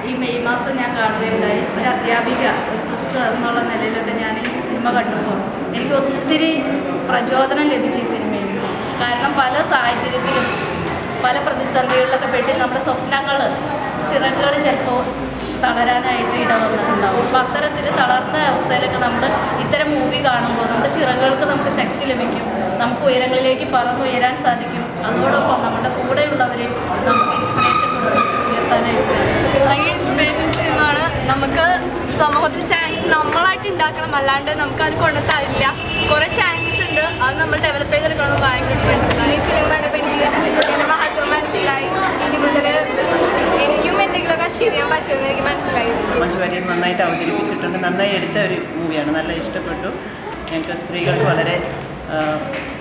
ഈ മെയ് മാസം ഞാൻ കാണുകയുണ്ടായി. ഒരു അധ്യാപിക, ഒരു സിസ്റ്റർ എന്നുള്ള നിലയിലൊക്കെ ഞാൻ ഈ സിനിമ കണ്ടപ്പോൾ എനിക്ക് ഒത്തിരി പ്രചോദനം ലഭിച്ചു ഈ സിനിമയിൽ. കാരണം പല സാഹചര്യത്തിലും പല പ്രതിസന്ധികളിലൊക്കെ പെട്ടി നമ്മുടെ സ്വപ്നങ്ങൾ, ചിറകുകൾ ചിലപ്പോൾ തളരാനായിട്ട് ഇടവന്നിട്ടുണ്ടാവും. അപ്പോൾ അത്തരത്തിൽ തളർന്ന അവസ്ഥയിലൊക്കെ നമ്മൾ ഇത്തരം മൂവി കാണുമ്പോൾ നമ്മുടെ ചിറകുകൾക്ക് നമുക്ക് ശക്തി ലഭിക്കും, നമുക്ക് ഉയരങ്ങളിലേക്ക് പറന്നുയരാൻ സാധിക്കും. അതോടൊപ്പം നമ്മുടെ കൂടെയുള്ളവരെ നമുക്ക് ഇൻസ്പിറേഷൻ ഉയർത്താനായിട്ട് സാധിക്കും. ഭയങ്കര ഇൻസ്പിറേഷൻ ഫിലിമാണ്. നമുക്ക് സമൂഹത്തിൽ ചാൻസ് നമ്മളായിട്ട് ഉണ്ടാക്കണം, അല്ലാണ്ട് നമുക്കത് കൊണ്ടു തരില്ല. കുറേ ചാൻസസ് ഉണ്ട്, അത് നമ്മൾ ഡെവലപ്പ് ചെയ്തെടുക്കണമെന്ന് ഭയങ്കര മനസ്സിലായി. ഈ ഫിലിം കണ്ടപ്പോൾ എനിക്ക് എൻ്റെ മഹത്വം മനസ്സിലായി. ഇനി മുതൽ എനിക്കും എന്തെങ്കിലുമൊക്കെ അച്ചീവ് ചെയ്യാൻ പറ്റുമെന്ന് എനിക്ക് മനസ്സിലായി. മഞ്ജു വാര്യർ നന്നായിട്ട് അവതരിപ്പിച്ചിട്ടുണ്ട്. നന്നായി എടുത്ത ഒരു മൂവിയാണ്, നല്ല ഇഷ്ടപ്പെട്ടു. ഞങ്ങൾക്ക് സ്ത്രീകൾക്ക് വളരെ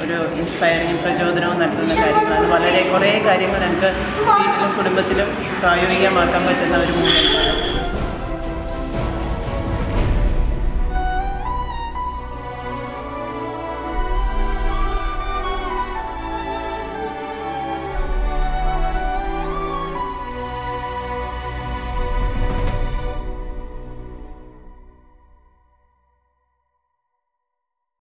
ഒരു ഇൻസ്പയറിങ്ങും പ്രചോദനവും നൽകുന്ന കാര്യങ്ങളാണ്. കുറേ കാര്യങ്ങൾ ഞങ്ങൾക്ക് വീട്ടിലും കുടുംബത്തിലും പ്രായോഗികമാക്കാൻ പറ്റുന്ന ഒരു മൂവിയാണ്.